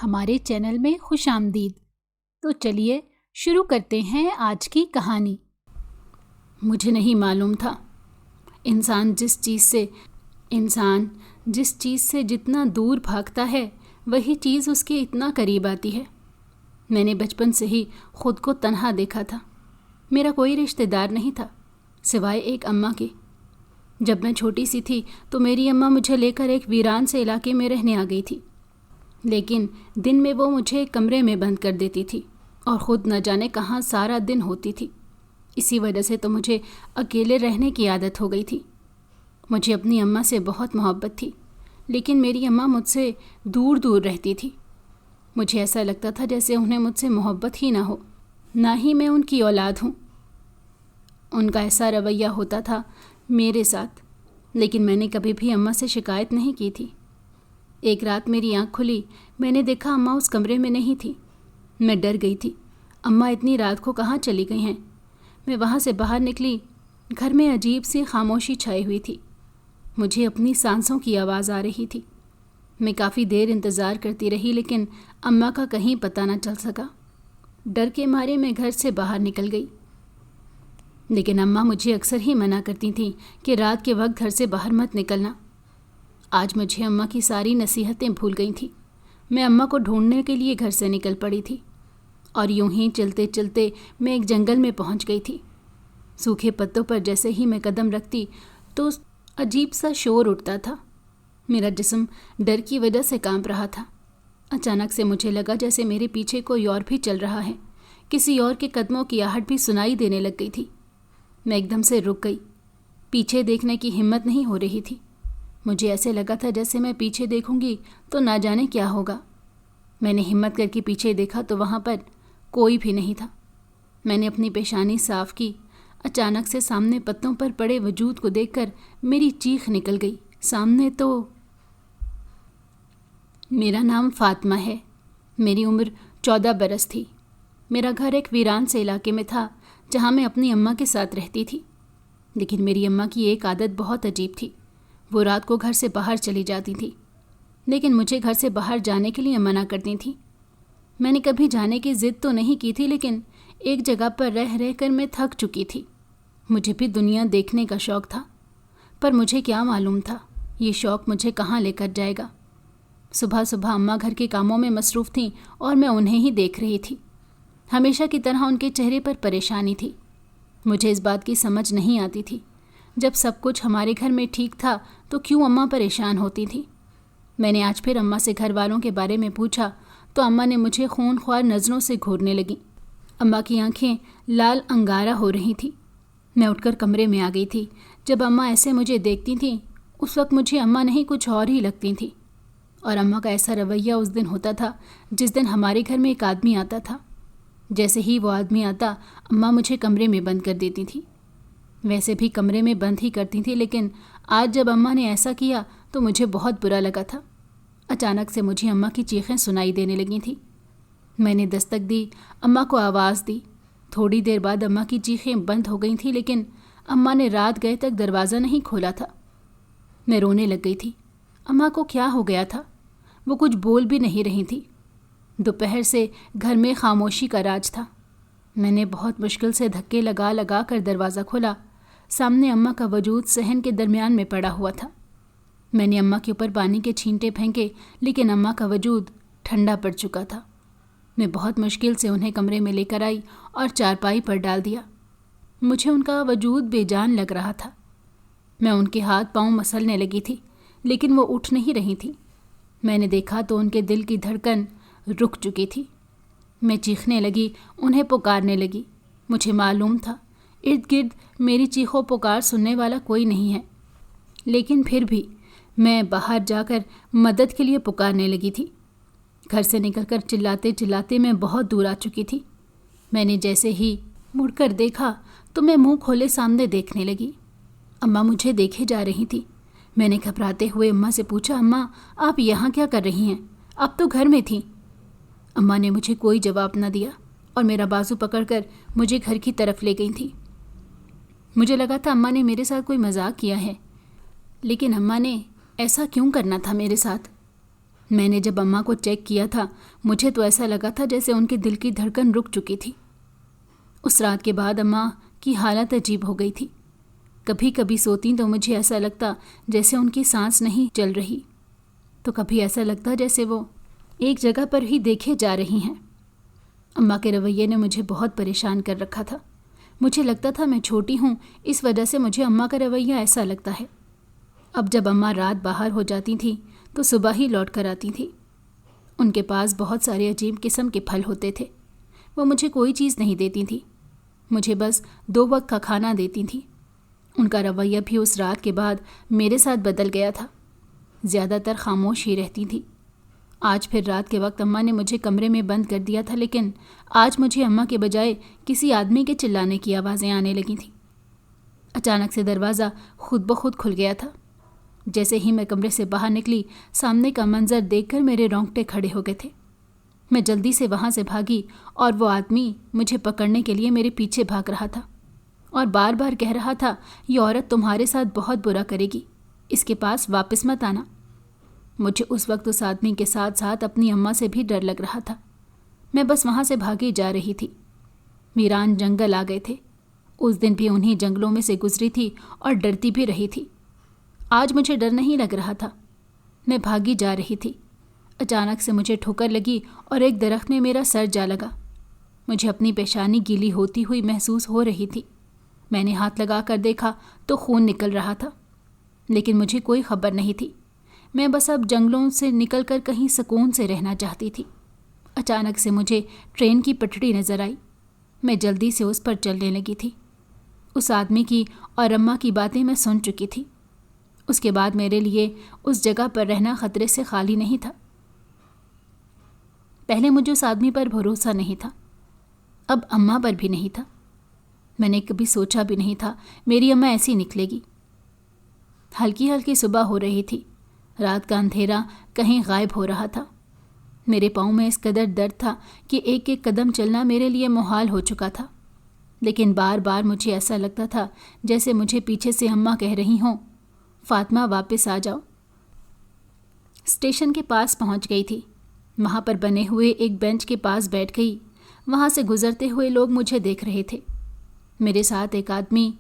ہمارے چینل میں خوش آمدید۔ تو چلیے شروع کرتے ہیں آج کی کہانی۔ مجھے نہیں معلوم تھا انسان جس چیز سے جتنا دور بھاگتا ہے وہی چیز اس کے اتنا قریب آتی ہے۔ میں نے بچپن سے ہی خود کو تنہا دیکھا تھا۔ میرا کوئی رشتہ دار نہیں تھا سوائے ایک اماں کے۔ جب میں چھوٹی سی تھی تو میری اماں مجھے لے کر ایک ویران سے علاقے میں رہنے آ گئی تھی، لیکن دن میں وہ مجھے ایک کمرے میں بند کر دیتی تھی اور خود نہ جانے کہاں سارا دن ہوتی تھی۔ اسی وجہ سے تو مجھے اکیلے رہنے کی عادت ہو گئی تھی۔ مجھے اپنی اماں سے بہت محبت تھی، لیکن میری اماں مجھ سے دور دور رہتی تھی۔ مجھے ایسا لگتا تھا جیسے انہیں مجھ سے محبت ہی نہ ہو، نہ ہی میں ان کی اولاد ہوں۔ ان کا ایسا رویہ ہوتا تھا میرے ساتھ، لیکن میں نے کبھی بھی اماں سے شکایت نہیں کی تھی۔ ایک رات میری آنکھ کھلی، میں نے دیکھا اماں اس کمرے میں نہیں تھی۔ میں ڈر گئی تھی، اماں اتنی رات کو کہاں چلی گئی ہیں؟ میں وہاں سے باہر نکلی، گھر میں عجیب سی خاموشی چھائی ہوئی تھی۔ مجھے اپنی سانسوں کی آواز آ رہی تھی۔ میں کافی دیر انتظار کرتی رہی، لیکن اماں کا کہیں پتہ نہ چل سکا۔ ڈر کے مارے میں گھر سے باہر نکل گئی، لیکن اماں مجھے اکثر ہی منع کرتی تھیں کہ رات کے وقت گھر سے باہر مت نکلنا۔ آج مجھے اماں کی ساری نصیحتیں بھول گئی تھیں۔ میں اماں کو ڈھونڈنے کے لیے گھر سے نکل پڑی تھی، اور یوں ہی چلتے چلتے میں ایک جنگل میں پہنچ گئی تھی۔ سوکھے پتوں پر جیسے ہی میں قدم رکھتی تو عجیب سا شور اٹھتا تھا۔ میرا جسم ڈر کی وجہ سے کانپ رہا تھا۔ اچانک سے مجھے لگا جیسے میرے پیچھے کوئی اور بھی چل رہا ہے۔ کسی اور کے قدموں کی آہٹ بھی سنائی دینے لگ گئی تھی۔ میں ایک دم سے رک گئی، پیچھے دیکھنے کی ہمت نہیں ہو رہی تھی۔ مجھے ایسے لگا تھا جیسے میں پیچھے دیکھوں گی تو نہ جانے کیا ہوگا۔ میں نے ہمت کر کے پیچھے دیکھا تو وہاں پر کوئی بھی نہیں تھا۔ میں نے اپنی پیشانی صاف کی۔ اچانک سے سامنے پتوں پر پڑے وجود کو دیکھ کر میری چیخ نکل گئی۔ سامنے تو میرا نام فاطمہ ہے۔ میری عمر 14 برس تھی۔ میرا گھر ایک ویران سے علاقے میں تھا جہاں میں اپنی اماں کے ساتھ رہتی تھی، لیکن میری اماں کی ایک عادت بہت عجیب تھی۔ وہ رات کو گھر سے باہر چلی جاتی تھی، لیکن مجھے گھر سے باہر جانے کے لیے منع کرتی تھی۔ میں نے کبھی جانے کی ضد تو نہیں کی تھی، لیکن ایک جگہ پر رہ رہ کر میں تھک چکی تھی۔ مجھے بھی دنیا دیکھنے کا شوق تھا، پر مجھے کیا معلوم تھا یہ شوق مجھے کہاں لے کر جائے گا۔ صبح صبح اماں گھر کے کاموں میں مصروف تھیں اور میں انہیں ہی دیکھ رہی تھی۔ ہمیشہ کی طرح ان کے چہرے پر پریشانی تھی۔ مجھے اس بات کی سمجھ نہیں آتی تھی، جب سب کچھ ہمارے گھر میں ٹھیک تھا تو کیوں اماں پریشان ہوتی تھی۔ میں نے آج پھر اماں سے گھر والوں کے بارے میں پوچھا تو اماں نے مجھے خون خوار نظروں سے گھورنے لگیں۔ اماں کی آنکھیں لال انگارہ ہو رہی تھیں۔ میں اٹھ کر کمرے میں آ گئی تھی۔ جب اماں ایسے مجھے دیکھتی تھیں اس وقت مجھے اماں نہیں کچھ اور ہی لگتی تھیں، اور اماں کا ایسا رویہ اس دن ہوتا تھا جس دن ہمارے گھر میں ایک آدمی آتا تھا۔ جیسے ہی وہ آدمی آتا اماں مجھے کمرے میں بند کر دیتی تھی۔ ویسے بھی کمرے میں بند ہی کرتی تھی، لیکن آج جب اماں نے ایسا کیا تو مجھے بہت برا لگا تھا۔ اچانک سے مجھے اماں کی چیخیں سنائی دینے لگی تھیں۔ میں نے دستک دی، اماں کو آواز دی۔ تھوڑی دیر بعد اماں کی چیخیں بند ہو گئی تھیں، لیکن اماں نے رات گئے تک دروازہ نہیں کھولا تھا۔ میں رونے لگ گئی تھی۔ اماں کو کیا ہو گیا تھا؟ وہ کچھ بول بھی نہیں رہی تھی۔ دوپہر سے گھر میں خاموشی کا راج تھا۔ میں نے بہت مشکل سے دھکے لگا لگا کر دروازہ کھولا۔ سامنے اماں کا وجود صحن کے درمیان میں پڑا ہوا تھا۔ میں نے اماں کے اوپر پانی کے چھینٹے پھینکے، لیکن اماں کا وجود ٹھنڈا پڑ چکا تھا۔ میں بہت مشکل سے انہیں کمرے میں لے کر آئی اور چارپائی پر ڈال دیا۔ مجھے ان کا وجود بے جان لگ رہا تھا۔ میں ان کے ہاتھ پاؤں مسلنے لگی تھی، لیکن وہ اٹھ نہیں رہی تھی۔ میں نے دیکھا تو ان کے دل کی دھڑکن رک چکی تھی۔ میں چیخنے لگی، انہیں پکارنے لگی۔ مجھے معلوم تھا ارد گرد میری چیخوں پکار سننے والا کوئی نہیں ہے، لیکن پھر بھی میں باہر جا کر مدد کے لیے پکارنے لگی تھی۔ گھر سے نکل کر چلاتے چلاتے میں بہت دور آ چکی تھی۔ میں نے جیسے ہی مڑ کر دیکھا تو میں منہ کھولے سامنے دیکھنے لگی۔ اماں مجھے دیکھے جا رہی تھی۔ میں نے گھبراتے ہوئے اماں سے پوچھا، اماں آپ یہاں کیا کر رہی ہیں؟ اب تو گھر میں تھیں۔ اماں نے مجھے کوئی جواب نہ دیا اور میرا بازو پکڑ کر مجھے گھر کی طرف لے گئی تھی۔ مجھے لگا تھا اماں نے میرے ساتھ کوئی مذاق کیا ہے، لیکن اماں نے ایسا کیوں کرنا تھا میرے ساتھ؟ میں نے جب اماں کو چیک کیا تھا مجھے تو ایسا لگا تھا جیسے ان کے دل کی دھڑکن رک چکی تھی۔ اس رات کے بعد اماں کی حالت عجیب ہو گئی تھی۔ کبھی کبھی سوتی تو مجھے ایسا لگتا جیسے ان کی سانس نہیں چل رہی، تو کبھی ایسا لگتا جیسے وہ ایک جگہ پر ہی دیکھے جا رہی ہیں۔ اماں کے رویے نے مجھے بہت پریشان کر رکھا تھا۔ مجھے لگتا تھا میں چھوٹی ہوں، اس وجہ سے مجھے اماں کا رویہ ایسا لگتا ہے۔ اب جب اماں رات باہر ہو جاتی تھیں تو صبح ہی لوٹ کر آتی تھیں۔ ان کے پاس بہت سارے عجیب قسم کے پھل ہوتے تھے۔ وہ مجھے کوئی چیز نہیں دیتی تھیں، مجھے بس 2 وقت کا کھانا دیتی تھیں۔ ان کا رویہ بھی اس رات کے بعد میرے ساتھ بدل گیا تھا۔ زیادہ تر خاموش ہی رہتی تھی۔ آج پھر رات کے وقت اماں نے مجھے کمرے میں بند کر دیا تھا، لیکن آج مجھے اماں کے بجائے کسی آدمی کے چلانے کی آوازیں آنے لگی تھیں۔ اچانک سے دروازہ خود بخود کھل گیا تھا۔ جیسے ہی میں کمرے سے باہر نکلی، سامنے کا منظر دیکھ کر میرے رونگٹے کھڑے ہو گئے تھے۔ میں جلدی سے وہاں سے بھاگی اور وہ آدمی مجھے پکڑنے کے لیے میرے پیچھے بھاگ رہا تھا اور بار بار کہہ رہا تھا، یہ عورت تمہارے ساتھ بہت برا کرے گی، اس کے پاس واپس مت آنا۔ مجھے اس وقت اس آدمی کے ساتھ ساتھ اپنی اماں سے بھی ڈر لگ رہا تھا۔ میں بس وہاں سے بھاگی جا رہی تھی۔ ویران جنگل آ گئے تھے۔ اس دن بھی انہی جنگلوں میں سے گزری تھی اور ڈرتی بھی رہی تھی۔ آج مجھے ڈر نہیں لگ رہا تھا۔ میں بھاگی جا رہی تھی۔ اچانک سے مجھے ٹھوکر لگی اور ایک درخت میں میرا سر جا لگا۔ مجھے اپنی پیشانی گیلی ہوتی ہوئی محسوس ہو رہی تھی۔ میں نے ہاتھ لگا کر دیکھا تو خون نکل رہا تھا، لیکن مجھے کوئی خبر نہیں تھی۔ میں بس اب جنگلوں سے نکل کر کہیں سکون سے رہنا چاہتی تھی۔ اچانک سے مجھے ٹرین کی پٹڑی نظر آئی۔ میں جلدی سے اس پر چلنے لگی تھی۔ اس آدمی کی اور اماں کی باتیں میں سن چکی تھی۔ اس کے بعد میرے لیے اس جگہ پر رہنا خطرے سے خالی نہیں تھا۔ پہلے مجھے اس آدمی پر بھروسہ نہیں تھا، اب اماں پر بھی نہیں تھا۔ میں نے کبھی سوچا بھی نہیں تھا میری اماں ایسی نکلے گی۔ ہلکی ہلکی صبح ہو رہی تھی۔ رات کا اندھیرا کہیں غائب ہو رہا تھا۔ میرے پاؤں میں اس قدر درد تھا کہ ایک ایک قدم چلنا میرے لیے محال ہو چکا تھا، لیکن بار بار مجھے ایسا لگتا تھا جیسے مجھے پیچھے سے اماں کہہ رہی ہوں، فاطمہ واپس آ جاؤ۔ اسٹیشن کے پاس پہنچ گئی تھی۔ وہاں پر بنے ہوئے ایک بینچ کے پاس بیٹھ گئی۔ وہاں سے گزرتے ہوئے لوگ مجھے دیکھ رہے تھے۔ میرے ساتھ ایک آدمی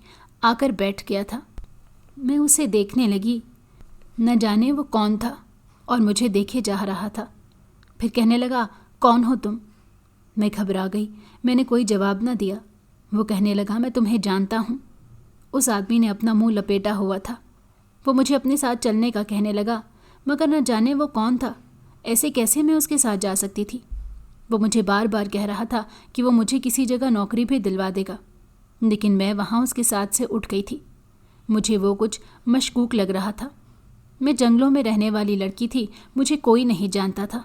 آ کر بیٹھ گیا تھا۔ میں اسے دیکھنے لگی۔ نہ جانے وہ کون تھا اور مجھے دیکھے جا رہا تھا۔ پھر کہنے لگا، کون ہو تم؟ میں گھبرا گئی۔ میں نے کوئی جواب نہ دیا۔ وہ کہنے لگا، میں تمہیں جانتا ہوں۔ اس آدمی نے اپنا منہ لپیٹا ہوا تھا۔ وہ مجھے اپنے ساتھ چلنے کا کہنے لگا، مگر نہ جانے وہ کون تھا، ایسے کیسے میں اس کے ساتھ جا سکتی تھی۔ وہ مجھے بار بار کہہ رہا تھا کہ وہ مجھے کسی جگہ نوکری بھی دلوا دے گا، لیکن میں وہاں اس کے ساتھ سے اٹھ گئی تھی۔ مجھے وہ کچھ مشکوک لگ رہا تھا۔ میں جنگلوں میں رہنے والی لڑکی تھی، مجھے کوئی نہیں جانتا تھا،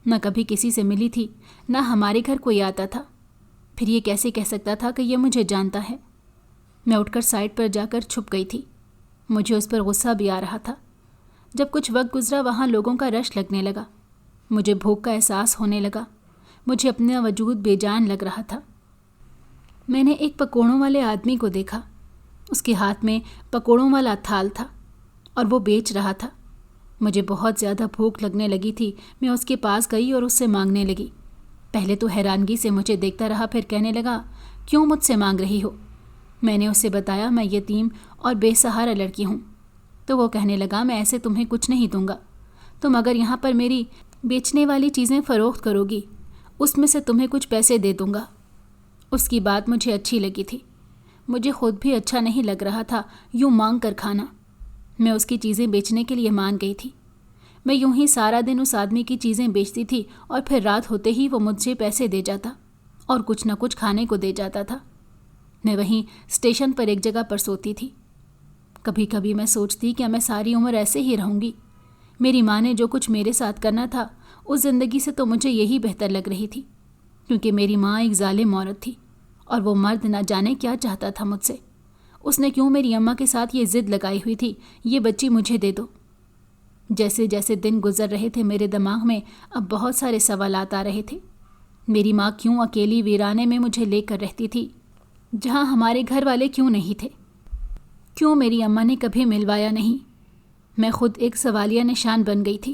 نہ کبھی کسی سے ملی تھی، نہ ہمارے گھر کوئی آتا تھا۔ پھر یہ کیسے کہہ سکتا تھا کہ یہ مجھے جانتا ہے؟ میں اٹھ کر سائڈ پر جا کر چھپ گئی تھی۔ مجھے اس پر غصہ بھی آ رہا تھا۔ جب کچھ وقت گزرا وہاں لوگوں کا رش لگنے لگا۔ مجھے بھوک کا احساس ہونے لگا۔ مجھے اپنا وجود بے جان لگ رہا تھا۔ میں نے ایک پکوڑوں والے آدمی کو دیکھا۔ اس کے ہاتھ میں پکوڑوں والا تھال تھا اور وہ بیچ رہا تھا۔ مجھے بہت زیادہ بھوک لگنے لگی تھی۔ میں اس کے پاس گئی اور اس سے مانگنے لگی۔ پہلے تو حیرانگی سے مجھے دیکھتا رہا، پھر کہنے لگا، کیوں مجھ سے مانگ رہی ہو؟ میں نے اسے بتایا میں یتیم اور بے سہارا لڑکی ہوں۔ تو وہ کہنے لگا، میں ایسے تمہیں کچھ نہیں دوں گا، تم اگر یہاں پر میری بیچنے والی چیزیں فروخت کرو گی اس میں سے تمہیں کچھ پیسے دے دوں گا۔ اس کی بات مجھے اچھی لگی تھی۔ مجھے خود بھی اچھا نہیں لگ رہا تھا یوں مانگ کر کھانا۔ میں اس کی چیزیں بیچنے کے لیے مان گئی تھی۔ میں یوں ہی سارا دن اس آدمی کی چیزیں بیچتی تھی اور پھر رات ہوتے ہی وہ مجھے پیسے دے جاتا اور کچھ نہ کچھ کھانے کو دے جاتا تھا۔ میں وہیں اسٹیشن پر ایک جگہ پر سوتی تھی۔ کبھی کبھی میں سوچتی کہ میں ساری عمر ایسے ہی رہوں گی۔ میری ماں نے جو کچھ میرے ساتھ کرنا تھا اس زندگی سے تو مجھے یہی بہتر لگ رہی تھی، کیونکہ میری ماں ایک ظالم عورت تھی اور وہ مرد نہ جانے کیا چاہتا تھا مجھ سے۔ اس نے کیوں میری اماں کے ساتھ یہ ضد لگائی ہوئی تھی، یہ بچی مجھے دے دو۔ جیسے جیسے دن گزر رہے تھے میرے دماغ میں اب بہت سارے سوالات آ رہے تھے۔ میری ماں کیوں اکیلی ویرانے میں مجھے لے کر رہتی تھی، جہاں ہمارے گھر والے کیوں نہیں تھے؟ کیوں میری اماں نے کبھی ملوایا نہیں؟ میں خود ایک سوالیہ نشان بن گئی تھی۔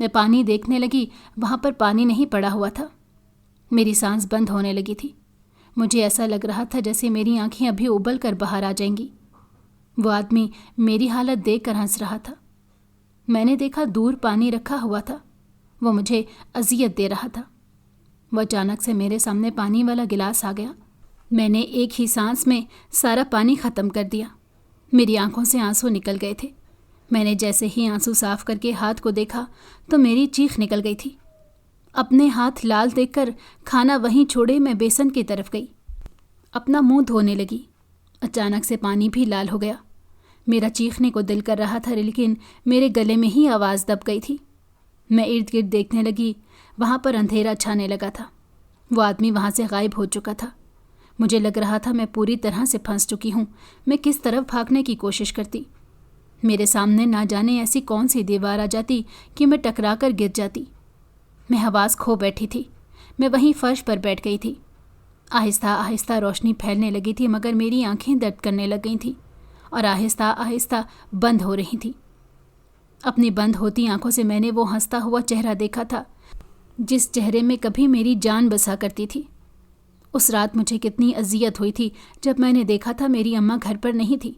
میں پانی دیکھنے لگی، وہاں پر پانی نہیں پڑا ہوا تھا۔ میری سانس بند ہونے لگی تھی۔ مجھے ایسا لگ رہا تھا جیسے میری آنکھیں ابھی ابل کر باہر آ جائیں گی۔ وہ آدمی میری حالت دیکھ کر ہنس رہا تھا۔ میں نے دیکھا دور پانی رکھا ہوا تھا، وہ مجھے اذیت دے رہا تھا۔ وہ اچانک سے میرے سامنے پانی والا گلاس آ گیا۔ میں نے ایک ہی سانس میں سارا پانی ختم کر دیا۔ میری آنکھوں سے آنسو نکل گئے تھے۔ میں نے جیسے ہی آنسو صاف کر کے ہاتھ کو دیکھا تو میری چیخ نکل گئی تھی۔ اپنے ہاتھ لال دیکھ کر کھانا وہیں چھوڑے میں بیسن کی طرف گئی، اپنا منہ دھونے لگی۔ اچانک سے پانی بھی لال ہو گیا۔ میرا چیخنے کو دل کر رہا تھا، لیکن میرے گلے میں ہی آواز دب گئی تھی۔ میں ارد گرد دیکھنے لگی، وہاں پر اندھیرا چھانے لگا تھا۔ وہ آدمی وہاں سے غائب ہو چکا تھا۔ مجھے لگ رہا تھا میں پوری طرح سے پھنس چکی ہوں۔ میں کس طرف بھاگنے کی کوشش کرتی، میرے سامنے نہ جانے ایسی کون سی دیوار آ جاتی کہ میں ٹکرا کر گر جاتی۔ میں حواس کھو بیٹھی تھی۔ میں وہیں فرش پر بیٹھ گئی تھی۔ آہستہ آہستہ روشنی پھیلنے لگی تھی، مگر میری آنکھیں درد کرنے لگ گئی تھیں اور آہستہ آہستہ بند ہو رہی تھیں۔ اپنی بند ہوتی آنکھوں سے میں نے وہ ہنستا ہوا چہرہ دیکھا تھا جس چہرے میں کبھی میری جان بسا کرتی تھی۔ اس رات مجھے کتنی اذیت ہوئی تھی جب میں نے دیکھا تھا میری اماں گھر پر نہیں تھی۔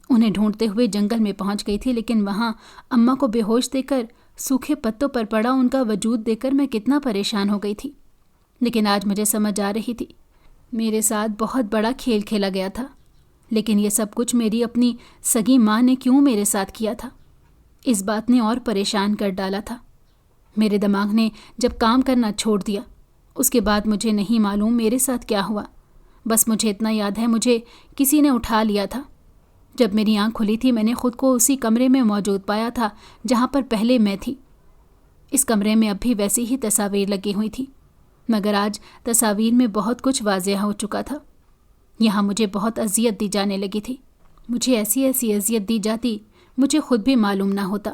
انہیں ڈھونڈتے ہوئے جنگل میں پہنچ گئی تھی، لیکن وہاں اماں کو بے ہوش دیکھ کر، سوکھے پتوں پر پڑا ان کا وجود دیکھ کر میں کتنا پریشان ہو گئی تھی۔ لیکن آج مجھے سمجھ آ رہی تھی میرے ساتھ بہت بڑا کھیل کھیلا گیا تھا، لیکن یہ سب کچھ میری اپنی سگی ماں نے کیوں میرے ساتھ کیا تھا؟ اس بات نے اور پریشان کر ڈالا تھا۔ میرے دماغ نے جب کام کرنا چھوڑ دیا، اس کے بعد مجھے نہیں معلوم میرے ساتھ کیا ہوا۔ بس مجھے اتنا یاد ہے، مجھے کسی نے اٹھا لیا تھا۔ جب میری آنکھ کھلی تھی میں نے خود کو اسی کمرے میں موجود پایا تھا جہاں پر پہلے میں تھی۔ اس کمرے میں اب بھی ویسی ہی تصاویر لگی ہوئی تھی، مگر آج تصاویر میں بہت کچھ واضح ہو چکا تھا۔ یہاں مجھے بہت اذیت دی جانے لگی تھی۔ مجھے ایسی اذیت دی جاتی، مجھے خود بھی معلوم نہ ہوتا۔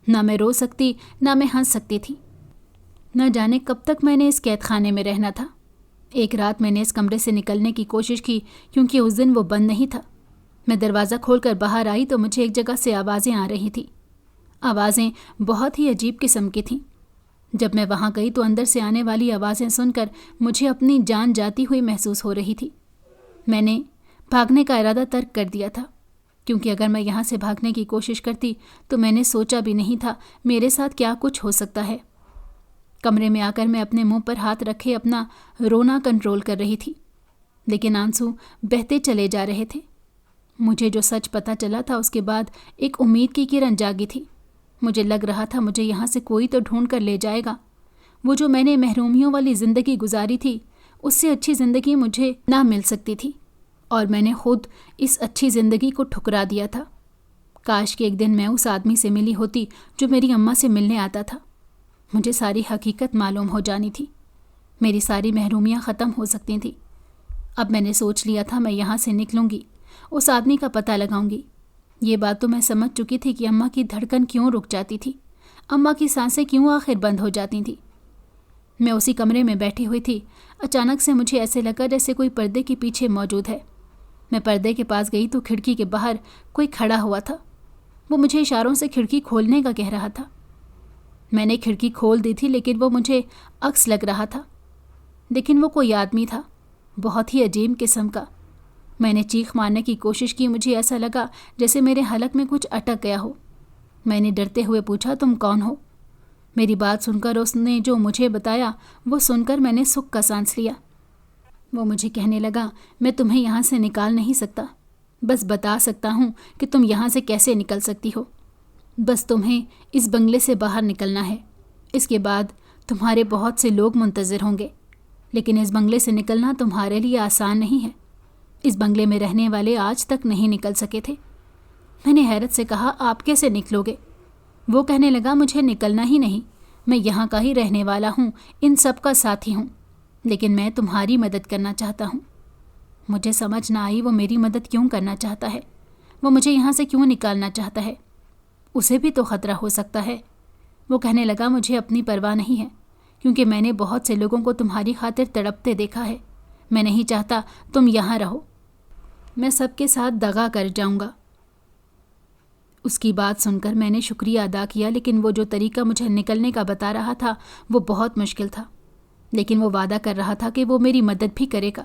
نہ میں رو سکتی، نہ میں ہنس سکتی تھی۔ نہ جانے کب تک میں نے اس قید خانے میں رہنا تھا۔ ایک رات میں نے اس کمرے سے نکلنے کی کوشش کی، کیونکہ اس دن وہ بند نہیں تھا۔ میں دروازہ کھول کر باہر آئی تو مجھے ایک جگہ سے آوازیں آ رہی تھیں۔ آوازیں بہت ہی عجیب قسم کی تھیں۔ جب میں وہاں گئی تو اندر سے آنے والی آوازیں سن کر مجھے اپنی جان جاتی ہوئی محسوس ہو رہی تھی۔ میں نے بھاگنے کا ارادہ ترک کر دیا تھا، کیونکہ اگر میں یہاں سے بھاگنے کی کوشش کرتی تو میں نے سوچا بھی نہیں تھا میرے ساتھ کیا کچھ ہو سکتا ہے۔ کمرے میں آ کر میں اپنے منہ پر ہاتھ رکھے اپنا رونا کنٹرول کر رہی تھی، لیکن آنسو بہتے چلے جا رہے تھے۔ مجھے جو سچ پتہ چلا تھا اس کے بعد ایک امید کی کرن جاگی تھی۔ مجھے لگ رہا تھا مجھے یہاں سے کوئی تو ڈھونڈ کر لے جائے گا۔ وہ جو میں نے محرومیوں والی زندگی گزاری تھی، اس سے اچھی زندگی مجھے نہ مل سکتی تھی، اور میں نے خود اس اچھی زندگی کو ٹھکرا دیا تھا۔ کاش کہ ایک دن میں اس آدمی سے ملی ہوتی جو میری اماں سے ملنے آتا تھا۔ مجھے ساری حقیقت معلوم ہو جانی تھی، میری ساری محرومیاں ختم ہو سکتی تھیں۔ اب میں نے سوچ لیا تھا میں یہاں سے نکلوں گی، اس آدمی کا پتہ لگاؤں گی۔ یہ بات تو میں سمجھ چکی تھی کہ اماں کی دھڑکن کیوں رک جاتی تھی، اماں کی سانسیں کیوں آخر بند ہو جاتی تھیں۔ میں اسی کمرے میں بیٹھی ہوئی تھی، اچانک سے مجھے ایسے لگا جیسے کوئی پردے کے پیچھے موجود ہے۔ میں پردے کے پاس گئی تو کھڑکی کے باہر کوئی کھڑا ہوا تھا۔ وہ مجھے اشاروں سے کھڑکی کھولنے کا کہہ رہا تھا۔ میں نے کھڑکی کھول دی تھی، لیکن وہ مجھے عکس لگ رہا تھا۔ لیکن وہ کوئی آدمی تھا، بہت ہی عجیب قسم کا۔ میں نے چیخ مارنے کی کوشش کی، مجھے ایسا لگا جیسے میرے حلق میں کچھ اٹک گیا ہو۔ میں نے ڈرتے ہوئے پوچھا، تم کون ہو؟ میری بات سن کر اس نے جو مجھے بتایا وہ سن کر میں نے سکھ کا سانس لیا۔ وہ مجھے کہنے لگا، میں تمہیں یہاں سے نکال نہیں سکتا، بس بتا سکتا ہوں کہ تم یہاں سے کیسے نکل سکتی ہو۔ بس تمہیں اس بنگلے سے باہر نکلنا ہے، اس کے بعد تمہارے بہت سے لوگ منتظر ہوں گے، لیکن اس بنگلے سے نکلنا تمہارے لیے آسان نہیں ہے۔ اس بنگلے میں رہنے والے آج تک نہیں نکل سکے تھے۔ میں نے حیرت سے کہا، آپ کیسے نکلو گے؟ وہ کہنے لگا، مجھے نکلنا ہی نہیں، میں یہاں کا ہی رہنے والا ہوں، ان سب کا ساتھی ہوں، لیکن میں تمہاری مدد کرنا چاہتا ہوں۔ مجھے سمجھ نہ آئی وہ میری مدد کیوں کرنا چاہتا ہے، وہ مجھے یہاں سے کیوں نکالنا چاہتا ہے؟ اسے بھی تو خطرہ ہو سکتا ہے۔ وہ کہنے لگا، مجھے اپنی پرواہ نہیں ہے، کیونکہ میں نے بہت سے لوگوں کو تمہاری خاطر تڑپتے دیکھا ہے۔ میں نہیں چاہتا تم یہاں رہو، میں سب کے ساتھ دغا کر جاؤں گا۔ اس کی بات سن کر میں نے شکریہ ادا کیا، لیکن وہ جو طریقہ مجھے نکلنے کا بتا رہا تھا وہ بہت مشکل تھا، لیکن وہ وعدہ کر رہا تھا کہ وہ میری مدد بھی کرے گا۔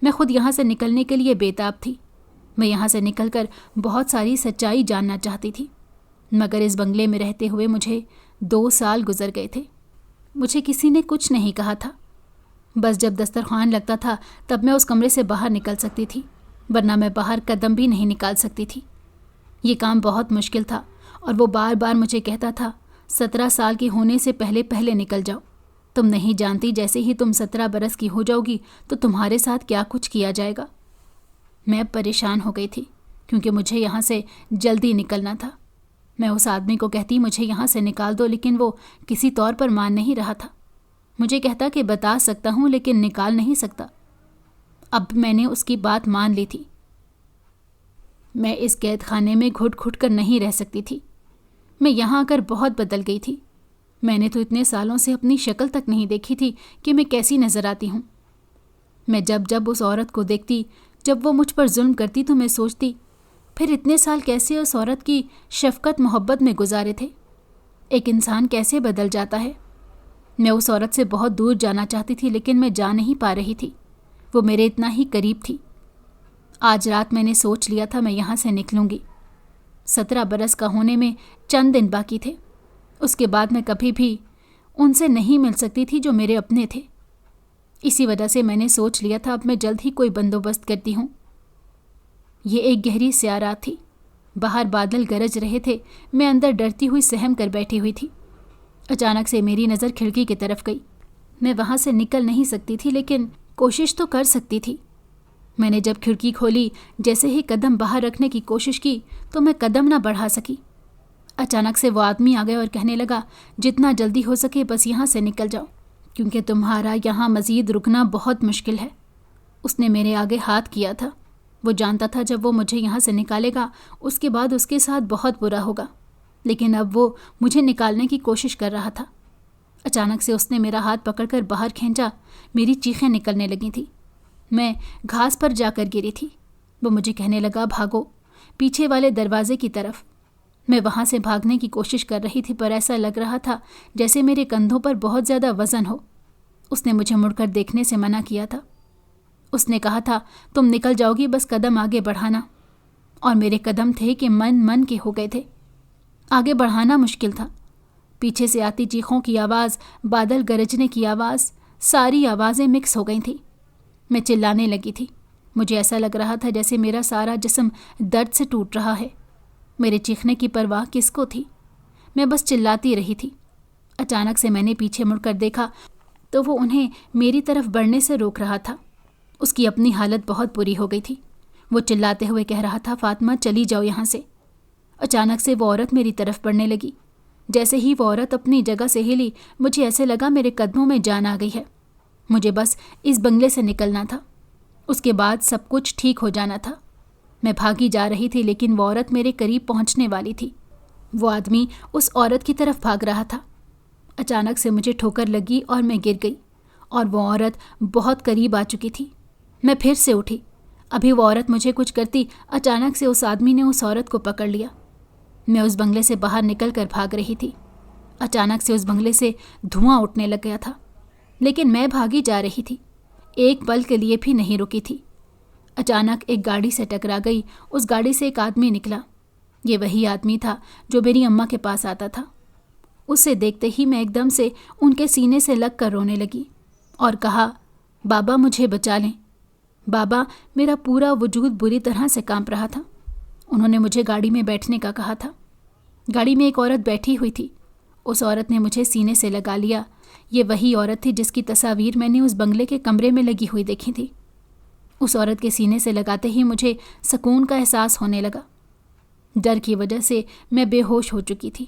میں خود یہاں سے نکلنے کے لیے بےتاب تھی۔ میں یہاں سے نکل کر بہت ساری سچائی جاننا چاہتی تھی، مگر اس بنگلے میں رہتے ہوئے مجھے 2 سال گزر گئے تھے۔ مجھے کسی نے کچھ نہیں کہا تھا، بس جب دسترخوان لگتا تھا تب میں اس کمرے سے باہر نکل سکتی تھی، ورنہ میں باہر قدم بھی نہیں نکال سکتی تھی۔ یہ کام بہت مشکل تھا اور وہ بار بار مجھے کہتا تھا 17 سال کی ہونے سے پہلے نکل جاؤ، تم نہیں جانتی جیسے ہی تم 17 برس کی ہو جاؤ گی تو تمہارے ساتھ کیا کچھ کیا جائے گا۔ میں اب پریشان ہو گئی تھی کیونکہ مجھے یہاں سے جلدی نکلنا تھا۔ میں اس آدمی کو کہتی مجھے یہاں سے نکال دو، لیکن وہ کسی طور پر مان نہیں رہا تھا۔ مجھے کہتا کہ بتا سکتا ہوں لیکن نکال نہیں سکتا۔ اب میں نے اس کی بات مان لی تھی۔ میں اس قید خانے میں گھٹ گھٹ کر نہیں رہ سکتی تھی۔ میں یہاں آ کر بہت بدل گئی تھی۔ میں نے تو اتنے سالوں سے اپنی شکل تک نہیں دیکھی تھی کہ میں کیسی نظر آتی ہوں۔ میں جب اس عورت کو دیکھتی، جب وہ مجھ پر ظلم کرتی تو میں سوچتی پھر اتنے سال کیسے اس عورت کی شفقت محبت میں گزارے تھے۔ ایک انسان کیسے بدل جاتا ہے۔ میں اس عورت سے بہت دور جانا چاہتی تھی لیکن میں جا نہیں پا رہی تھی۔ وہ میرے اتنا ہی قریب تھی۔ آج رات میں نے سوچ لیا تھا میں یہاں سے نکلوں گی۔ 17 برس کا ہونے میں چند دن باقی تھے۔ اس کے بعد میں کبھی بھی ان سے نہیں مل سکتی تھی جو میرے اپنے تھے۔ اسی وجہ سے میں نے سوچ لیا تھا اب میں جلد ہی کوئی بندوبست کرتی ہوں۔ یہ ایک گہری سیاہ رات تھی۔ باہر بادل گرج رہے تھے۔ میں اندر ڈرتی ہوئی سہم کر بیٹھی ہوئی تھی۔ اچانک سے میری نظر کھڑکی کی طرف گئی۔ میں وہاں سے نکل نہیں سکتی تھی لیکن کوشش تو کر سکتی تھی۔ میں نے جب کھڑکی کھولی، جیسے ہی قدم باہر رکھنے کی کوشش کی تو میں قدم نہ بڑھا سکی۔ اچانک سے وہ آدمی آ گیا اور کہنے لگا جتنا جلدی ہو سکے بس یہاں سے نکل جاؤ، کیونکہ تمہارا یہاں مزید رکنا بہت مشکل ہے۔ اس نے میرے آگے ہاتھ کیا تھا۔ وہ جانتا تھا جب وہ مجھے یہاں سے نکالے گا اس کے بعد اس کے ساتھ بہت برا ہوگا، لیکن اب وہ مجھے نکالنے کی کوشش کر رہا تھا۔ اچانک سے اس نے میرا ہاتھ پکڑ کر باہر کھینچا۔ میری چیخیں نکلنے لگی تھیں۔ میں گھاس پر جا کر گری تھی۔ وہ مجھے کہنے لگا بھاگو، پیچھے والے دروازے کی طرف۔ میں وہاں سے بھاگنے کی کوشش کر رہی تھی پر ایسا لگ رہا تھا جیسے میرے کندھوں پر بہت زیادہ وزن ہو۔ اس نے مجھے مڑ کر دیکھنے سے منع کیا تھا۔ اس نے کہا تھا تم نکل جاؤ گی، بس قدم آگے بڑھانا۔ اور میرے قدم تھے کہ من کے ہو گئے تھے۔ آگے بڑھانا مشکل تھا۔ پیچھے سے آتی چیخوں کی آواز، بادل گرجنے کی آواز، ساری آوازیں مکس ہو گئی تھیں۔ میں چلانے لگی تھی۔ مجھے ایسا لگ رہا تھا جیسے میرا سارا جسم درد سے ٹوٹ رہا ہے۔ میرے چیخنے کی پرواہ کس کو تھی؟ میں بس چلاتی رہی تھی۔ اچانک سے میں نے پیچھے مڑ کر دیکھا تو وہ انہیں میری طرف بڑھنے سے روک رہا تھا۔ اس کی اپنی حالت بہت بری ہو گئی تھی۔ وہ چلاتے ہوئے کہہ رہا تھا فاطمہ چلی جاؤ یہاں سے۔ اچانک سے وہ عورت میری طرف بڑھنے لگی۔ جیسے ہی وہ عورت اپنی جگہ سے ہلی مجھے ایسے لگا میرے قدموں میں جان آ گئی ہے۔ مجھے بس اس بنگلے سے نکلنا تھا۔ اس کے بعد سب کچھ ٹھیک ہو جانا تھا۔ میں بھاگی جا رہی تھی لیکن وہ عورت میرے قریب پہنچنے والی تھی۔ وہ آدمی اس عورت کی طرف بھاگ رہا تھا۔ اچانک سے مجھے ٹھوکر لگی اور میں گر گئی اور وہ عورت بہت قریب آ چکی تھی۔ میں پھر سے اٹھی۔ ابھی وہ عورت مجھے کچھ کرتی، اچانک سے اس آدمی نے اس عورت کو پکڑ لیا۔ میں اس بنگلے سے باہر نکل کر بھاگ رہی تھی۔ اچانک سے اس بنگلے سے دھواں اٹھنے لگ گیا تھا، لیکن میں بھاگی جا رہی تھی، ایک پل کے لیے بھی نہیں رکی تھی۔ اچانک ایک گاڑی سے ٹکرا گئی۔ اس گاڑی سے ایک آدمی نکلا۔ یہ وہی آدمی تھا جو میری اماں کے پاس آتا تھا۔ اسے دیکھتے ہی میں ایک دم سے ان کے سینے سے لگ کر رونے لگی اور کہا بابا مجھے بچا لیں۔ بابا، میرا پورا وجود بری طرح سے کانپ رہا تھا۔ انہوں نے مجھے گاڑی میں بیٹھنے کا کہا تھا۔ گاڑی میں ایک عورت بیٹھی ہوئی تھی۔ اس عورت نے مجھے سینے سے لگا لیا۔ یہ وہی عورت تھی جس کی تصاویر میں نے اس بنگلے کے کمرے میں لگی ہوئی دیکھی تھی۔ اس عورت کے سینے سے لگاتے ہی مجھے سکون کا احساس ہونے لگا۔ ڈر کی وجہ سے میں بے ہوش ہو چکی تھی۔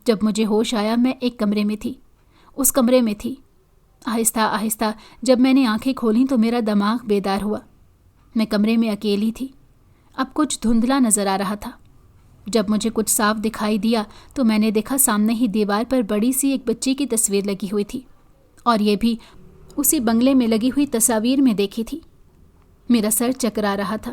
جب مجھے ہوش آیا میں ایک کمرے میں تھی۔ اس کمرے میں تھی۔ آہستہ آہستہ جب میں نے آنکھیں کھولیں تو میرا دماغ بیدار ہوا۔ میں کمرے میں اکیلی تھی۔ اب کچھ دھندلا نظر آ رہا تھا۔ جب مجھے کچھ صاف دکھائی دیا تو میں نے دیکھا سامنے ہی دیوار پر بڑی سی ایک بچی کی تصویر لگی ہوئی تھی، اور یہ بھی اسی بنگلے میں لگی ہوئی تصاویر میں دیکھی تھی۔ میرا سر چکرا رہا تھا۔